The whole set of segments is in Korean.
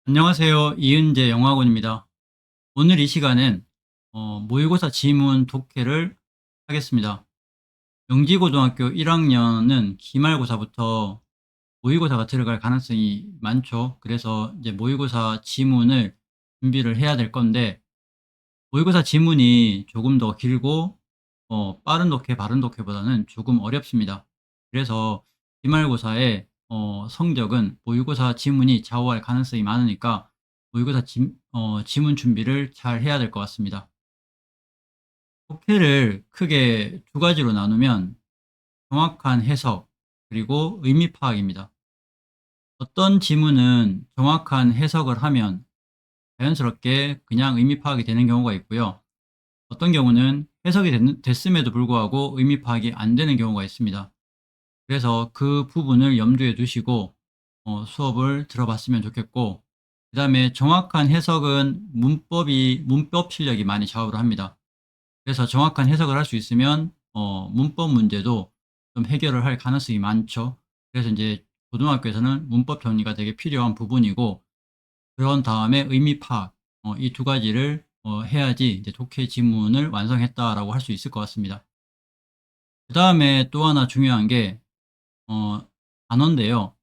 안녕하세요. 이은재 영어학원입니다. 오늘 이 시간은 모의고사 지문 독해를 하겠습니다. 영지고등학교 1학년은 기말고사부터 모의고사가 들어갈 가능성이 많죠. 그래서 이제 모의고사 지문을 준비를 해야 될 건데, 모의고사 지문이 조금 더 길고 빠른 독해, 바른 독해보다는 조금 어렵습니다. 그래서 기말고사의 성적은 모의고사 지문이 좌우할 가능성이 많으니까 모의고사 지문 준비를 잘 해야 될 것 같습니다. 독해를 크게 두 가지로 나누면 정확한 해석, 그리고 의미 파악입니다. 어떤 지문은 정확한 해석을 하면 자연스럽게 그냥 의미 파악이 되는 경우가 있고요. 어떤 경우는 해석이 됐음에도 불구하고 의미 파악이 안 되는 경우가 있습니다. 그래서 그 부분을 염두에 두시고 수업을 들어봤으면 좋겠고, 그 다음에 정확한 해석은 문법 실력이 많이 좌우를 합니다. 그래서 정확한 해석을 할 수 있으면 문법 문제도 좀 해결을 할 가능성이 많죠. 그래서 이제 고등학교에서는 문법 정리가 되게 필요한 부분이고, 그런 다음에 의미 파악, 이 두 가지를 해야지 이제 독해 지문을 완성했다라고 할 수 있을 것 같습니다. 그 다음에 또 하나 중요한 게 어, 단어인데요.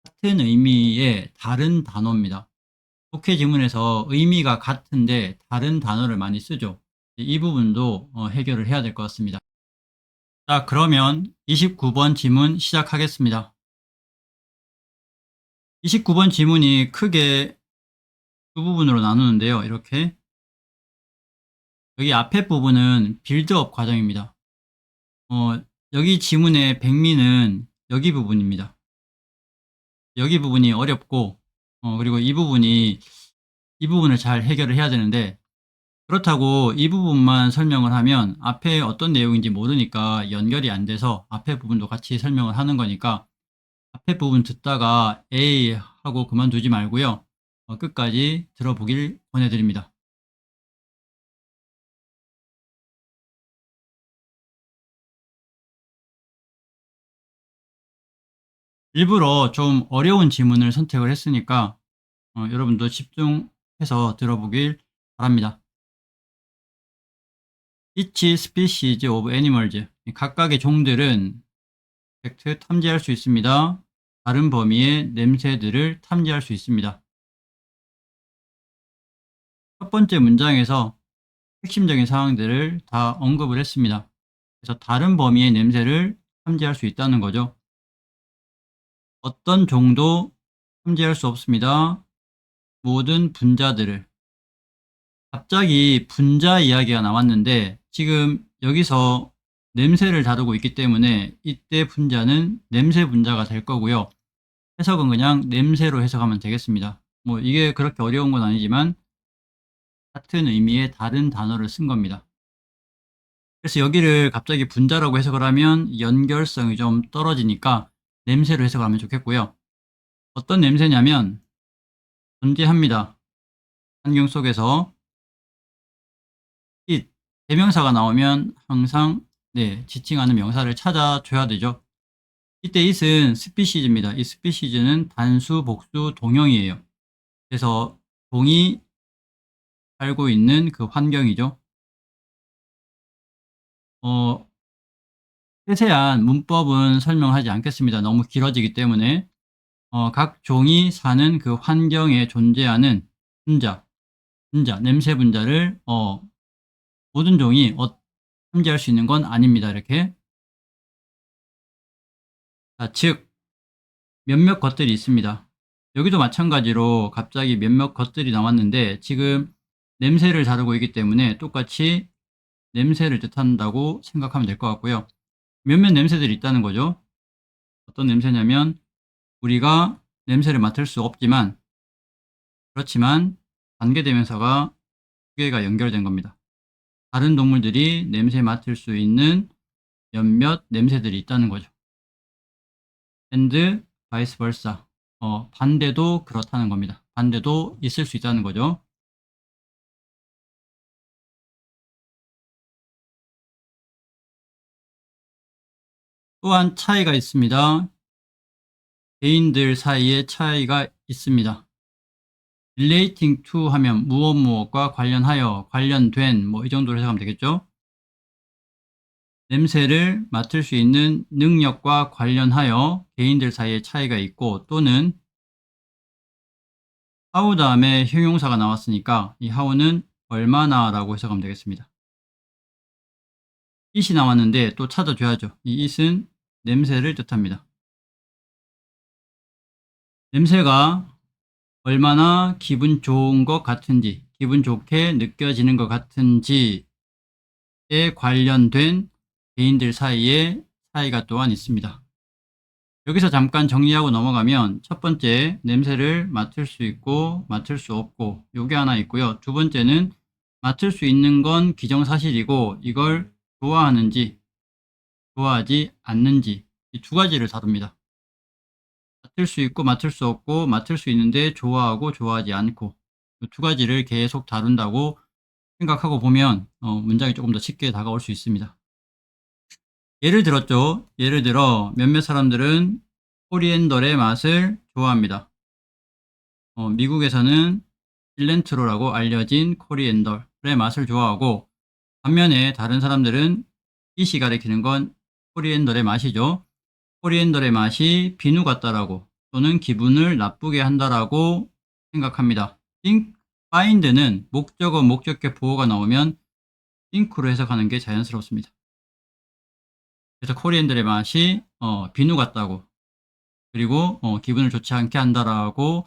같은 의미의 다른 단어입니다. 독해 지문에서 의미가 같은데 다른 단어를 많이 쓰죠. 이 부분도 해결을 해야 될 것 같습니다. 자, 그러면 29번 지문 시작하겠습니다. 29번 지문이 크게 두 부분으로 나누는데요. 이렇게 여기 앞에 부분은 빌드업 과정입니다. 여기 지문의 백미는 여기 부분입니다. 여기 부분이 어렵고, 그리고 이 부분을 잘 해결을 해야 되는데, 그렇다고 이 부분만 설명을 하면 앞에 어떤 내용인지 모르니까 연결이 안 돼서 앞에 부분도 같이 설명을 하는 거니까 앞에 부분 듣다가 에이 하고 그만두지 말고요. 끝까지 들어보길 권해드립니다. 일부러 좀 어려운 지문을 선택을 했으니까 여러분도 집중해서 들어보길 바랍니다. Each species of animals. 각각의 종들은 팩트 탐지할 수 있습니다. 다른 범위의 냄새들을 탐지할 수 있습니다. 첫 번째 문장에서 핵심적인 사항들을 다 언급을 했습니다. 그래서 다른 범위의 냄새를 탐지할 수 있다는 거죠. 어떤 종도 탐지할 수 없습니다. 모든 분자들을. 갑자기 분자 이야기가 나왔는데 지금 여기서 냄새를 다루고 있기 때문에 이때 분자는 냄새 분자가 될 거고요. 해석은 그냥 냄새로 해석하면 되겠습니다. 뭐 이게 그렇게 어려운 건 아니지만 같은 의미의 다른 단어를 쓴 겁니다. 그래서 여기를 갑자기 분자라고 해석을 하면 연결성이 좀 떨어지니까 냄새로 해석을 하면 좋겠고요. 어떤 냄새냐면 존재합니다. 환경 속에서 이 대명사가 나오면 항상 지칭하는 명사를 찾아줘야 되죠. 이때 it은 스피시즈입니다. 이 스피시즈는 단수, 복수, 동형이에요. 그래서 동이 살고 있는 그 환경이죠. 어, 세세한 문법은 설명하지 않겠습니다. 너무 길어지기 때문에 각 종이 사는 그 환경에 존재하는 분자, 냄새 분자를 모든 종이 탐지할 수 있는 건 아닙니다. 이렇게. 자, 즉 몇몇 것들이 있습니다. 여기도 마찬가지로 갑자기 몇몇 것들이 나왔는데 지금 냄새를 다루고 있기 때문에 똑같이 냄새를 뜻한다고 생각하면 될 것 같고요. 몇몇 냄새들이 있다는 거죠. 어떤 냄새냐면 우리가 냄새를 맡을 수 없지만 그렇지만 관계대명사가 두 개가 연결된 겁니다. 다른 동물들이 냄새 맡을 수 있는 몇몇 냄새들이 있다는 거죠. and vice versa. 반대도 그렇다는 겁니다. 반대도 있을 수 있다는 거죠. 또한 차이가 있습니다. 개인들 사이에 차이가 있습니다. relating to 하면 무엇 무엇과 관련하여, 관련된 뭐 이 정도로 해석하면 되겠죠. 냄새를 맡을 수 있는 능력과 관련하여 개인들 사이에 차이가 있고, 또는 how 다음에 형용사가 나왔으니까 이 how는 얼마나 라고 해석하면 되겠습니다. it이 나왔는데 또 찾아줘야죠. 이 it은 냄새를 뜻합니다. 냄새가 얼마나 기분 좋은 것 같은지, 기분 좋게 느껴지는 것 같은지에 관련된 개인들 사이에 차이가 또한 있습니다. 여기서 잠깐 정리하고 넘어가면 첫 번째, 냄새를 맡을 수 있고 맡을 수 없고 요게 하나 있고요. 두 번째는 맡을 수 있는 건 기정사실이고 이걸 좋아하는지 좋아하지 않는지, 이 두 가지를 다룹니다. 맡을 수 있고 맡을 수 없고, 맡을 수 있는데 좋아하고 좋아하지 않고, 이 두 가지를 계속 다룬다고 생각하고 보면 문장이 조금 더 쉽게 다가올 수 있습니다. 예를 들었죠. 예를 들어 몇몇 사람들은 코리앤더의 맛을 좋아합니다. 미국에서는 실렌트로라고 알려진 코리앤더의 맛을 좋아하고, 반면에 다른 사람들은 이시 가리키는 건 코리앤더의 맛이죠. 코리앤더의 맛이 비누 같다라고, 또는 기분을 나쁘게 한다라고 생각합니다. think, find는 목적어, 목적격 보어가 나오면 think로 해석하는 게 자연스럽습니다. 그래서 코리앤더의 맛이 비누 같다고, 그리고 기분을 좋지 않게 한다라고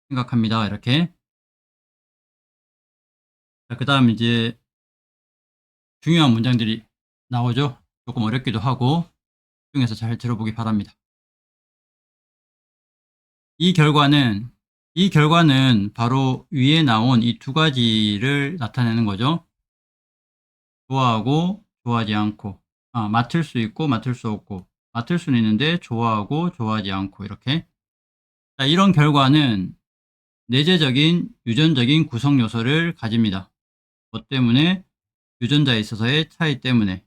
생각합니다. 이렇게. 그 다음 이제 중요한 문장들이 나오죠. 조금 어렵기도 하고 집중해서 잘 들어보기 바랍니다. 이 결과는 바로 위에 나온 이 두 가지를 나타내는 거죠. 좋아하고 좋아하지 않고, 맡을 수 있고 맡을 수 없고, 맡을 수는 있는데 좋아하고 좋아하지 않고, 이렇게. 자, 이런 결과는 내재적인 유전적인 구성 요소를 가집니다. 뭐 때문에? 유전자에 있어서의 차이 때문에.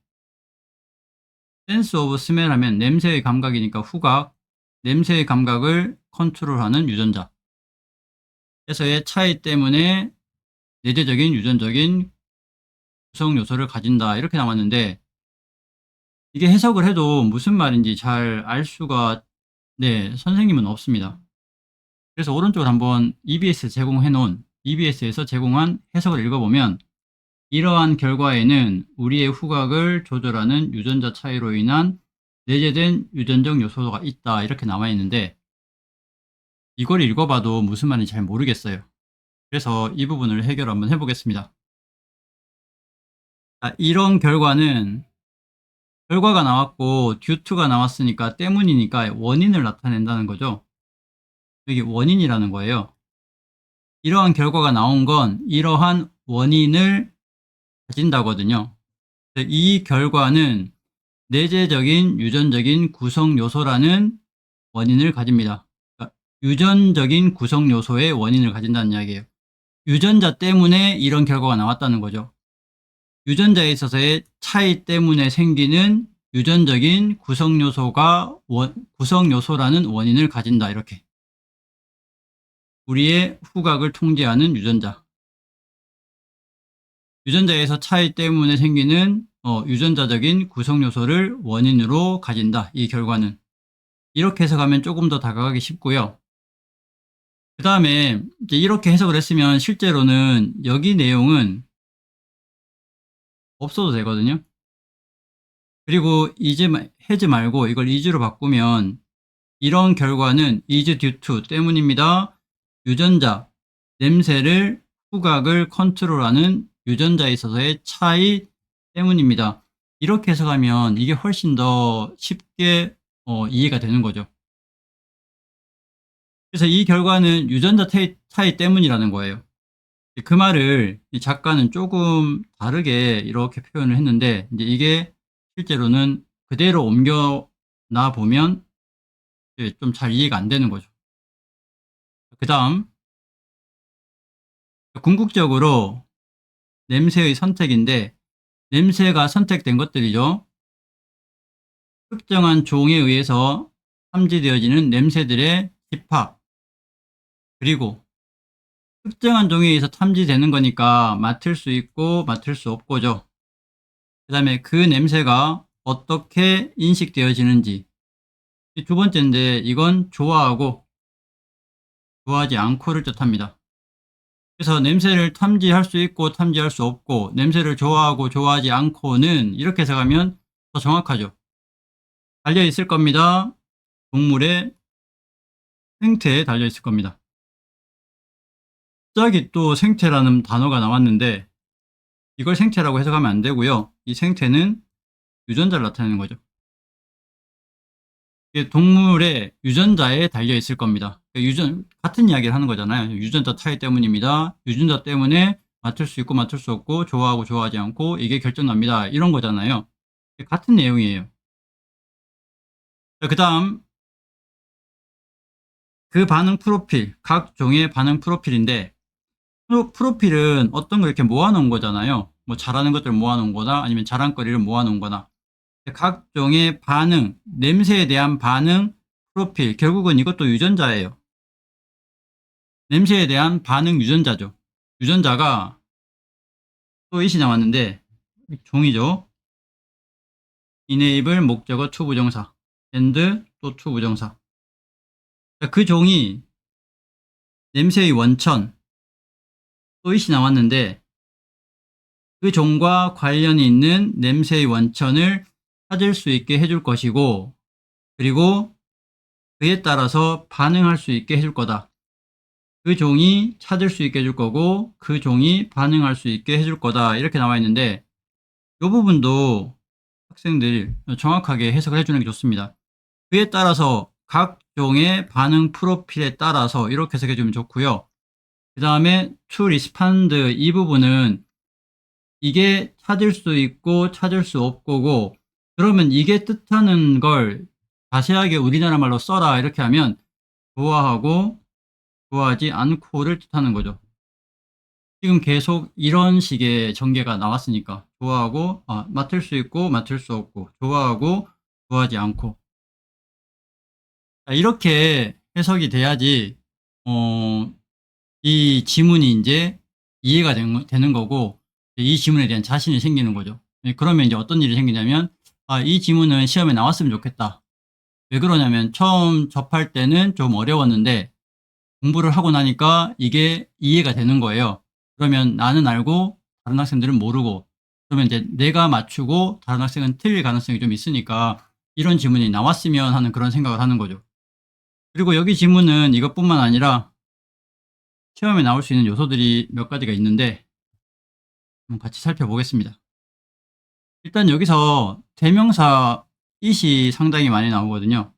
센스 오브 스멜 하면 냄새의 감각이니까 후각, 냄새의 감각을 컨트롤하는 유전자 에서의 차이 때문에 내재적인 유전적인 구성 요소를 가진다, 이렇게 나왔는데, 이게 해석을 해도 무슨 말인지 잘 알 수가 선생님은 없습니다. 그래서 오른쪽을 한번 EBS에서 제공한 해석을 읽어보면, 이러한 결과에는 우리의 후각을 조절하는 유전자 차이로 인한 내재된 유전적 요소가 있다, 이렇게 나와 있는데, 이걸 읽어봐도 무슨 말인지 잘 모르겠어요. 그래서 이 부분을 해결 한번 해보겠습니다. 이런 결과가 나왔고 due to가 나왔으니까, 때문이니까 원인을 나타낸다는 거죠. 여기 원인이라는 거예요. 이러한 결과가 나온 건 이러한 원인을 가진다거든요. 이 결과는 내재적인 유전적인 구성 요소라는 원인을 가집니다. 그러니까 유전적인 구성 요소의 원인을 가진다는 이야기예요. 유전자 때문에 이런 결과가 나왔다는 거죠. 유전자에 있어서의 차이 때문에 생기는 유전적인 구성 요소라는 원인을 가진다, 이렇게. 우리의 후각을 통제하는 유전자에서 차이 때문에 생기는 유전자적인 구성 요소를 원인으로 가진다, 이 결과는. 이렇게 해석하면 조금 더 다가가기 쉽고요. 그 다음에 이제 이렇게 해석을 했으면 실제로는 여기 내용은 없어도 되거든요. 그리고 has 말고 이걸 is로 바꾸면, 이런 결과는 is due to 때문입니다. 유전자, 냄새를, 후각을 컨트롤하는 유전자에 있어서의 차이 때문입니다. 이렇게 해석하면 이게 훨씬 더 쉽게 이해가 되는 거죠. 그래서 이 결과는 유전자 차이 때문이라는 거예요. 그 말을 이 작가는 조금 다르게 이렇게 표현을 했는데, 이제 이게 실제로는 그대로 옮겨 놔 보면 좀 잘 이해가 안 되는 거죠. 그 다음, 궁극적으로 냄새의 선택인데, 냄새가 선택된 것들이죠. 특정한 종에 의해서 탐지되어지는 냄새들의 집합, 그리고 특정한 종에 의해서 탐지되는 거니까 맡을 수 있고 맡을 수 없고죠. 그 다음에 그 냄새가 어떻게 인식되어지는지. 두 번째인데 이건 좋아하고 좋아하지 않고를 뜻합니다. 그래서 냄새를 탐지할 수 있고 탐지할 수 없고 냄새를 좋아하고 좋아하지 않고는 이렇게 해석하면 더 정확하죠. 달려 있을 겁니다. 동물의 생태에 달려 있을 겁니다. 갑자기 또 생태라는 단어가 나왔는데 이걸 생태라고 해석하면 안 되고요. 이 생태는 유전자를 나타내는 거죠. 이게 동물의 유전자에 달려 있을 겁니다. 같은 이야기를 하는 거잖아요. 유전자 차이 때문입니다. 유전자 때문에 맡을 수 있고 맡을 수 없고 좋아하고 좋아하지 않고 이게 결정납니다. 이런 거잖아요. 같은 내용이에요. 그 다음 그 반응 프로필, 각 종의 반응 프로필인데 프로필은 어떤 걸 이렇게 모아놓은 거잖아요. 뭐 잘하는 것들을 모아놓은 거나 아니면 자랑거리를 모아놓은 거나 각종의 반응, 냄새에 대한 반응 프로필, 결국은 이것도 유전자예요. 냄새에 대한 반응 유전자죠. 유전자가 또 이시 나왔는데 종이죠. enable 목적어 to 부정사 and 또 to 부정사. 그 종이 냄새의 원천 또 이시 나왔는데 그 종과 관련이 있는 냄새의 원천을 찾을 수 있게 해줄 것이고 그리고 그에 따라서 반응할 수 있게 해줄 거다. 그 종이 찾을 수 있게 해줄 거고 그 종이 반응할 수 있게 해줄 거다. 이렇게 나와 있는데 이 부분도 학생들이 정확하게 해석을 해주는 게 좋습니다. 그에 따라서 각 종의 반응 프로필에 따라서 이렇게 해석해 주면 좋고요. 그 다음에 to respond 이 부분은 이게 찾을 수 있고 찾을 수 없고고 그러면 이게 뜻하는 걸 자세하게 우리나라 말로 써라 이렇게 하면 좋아하고 좋아하지 않고를 뜻하는 거죠. 지금 계속 이런 식의 전개가 나왔으니까 좋아하고 맡을 수 있고 맡을 수 없고 좋아하고 좋아하지 않고 이렇게 해석이 돼야지 이 지문이 이제 이해가 되는 거고 이 지문에 대한 자신이 생기는 거죠. 그러면 이제 어떤 일이 생기냐면 이 지문은 시험에 나왔으면 좋겠다. 왜 그러냐면 처음 접할 때는 좀 어려웠는데 공부를 하고 나니까 이게 이해가 되는 거예요. 그러면 나는 알고 다른 학생들은 모르고 그러면 이제 내가 맞추고 다른 학생은 틀릴 가능성이 좀 있으니까 이런 지문이 나왔으면 하는 그런 생각을 하는 거죠. 그리고 여기 지문은 이것뿐만 아니라 시험에 나올 수 있는 요소들이 몇 가지가 있는데 한번 같이 살펴보겠습니다. 일단 여기서 대명사 it이 상당히 많이 나오거든요.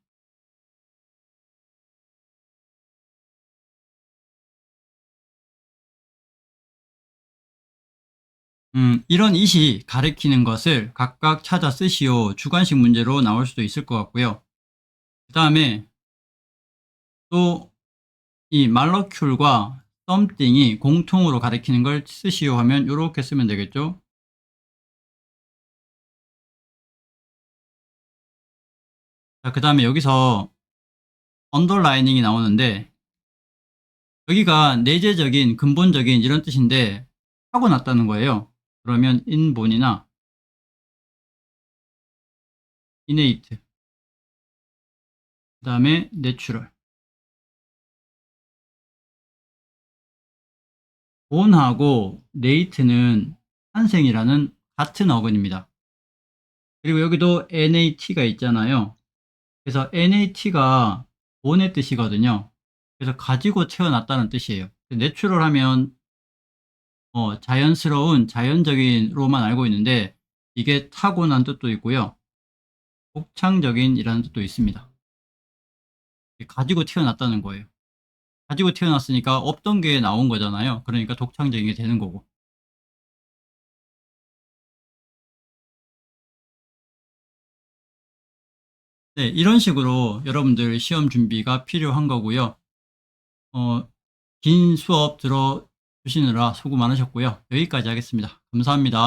이런 it이 가리키는 것을 각각 찾아 쓰시오. 주관식 문제로 나올 수도 있을 것 같고요. 그 다음에 또 이 molecule과 something이 공통으로 가리키는 걸 쓰시오 하면 이렇게 쓰면 되겠죠. 자, 그 다음에 여기서 underlining이 나오는데 여기가 내재적인 근본적인 이런 뜻인데 타고났다는 거예요. 그러면 inborn이나 innate 그 다음에 natural born하고 nate는 탄생이라는 같은 어근입니다. 그리고 여기도 nat가 있잖아요. 그래서 nat가 born의 뜻이거든요. 그래서 가지고 태어났다는 뜻이에요. 내추럴 하면 자연스러운 자연적인로만 알고 있는데 이게 타고난 뜻도 있고요. 복창적인이라는 뜻도 있습니다. 가지고 태어났다는 거예요. 가지고 태어났으니까 없던 게 나온 거잖아요. 그러니까 독창적인 게 되는 거고. 네, 이런 식으로 여러분들 시험 준비가 필요한 거고요. 긴 수업 들어주시느라 수고 많으셨고요. 여기까지 하겠습니다. 감사합니다.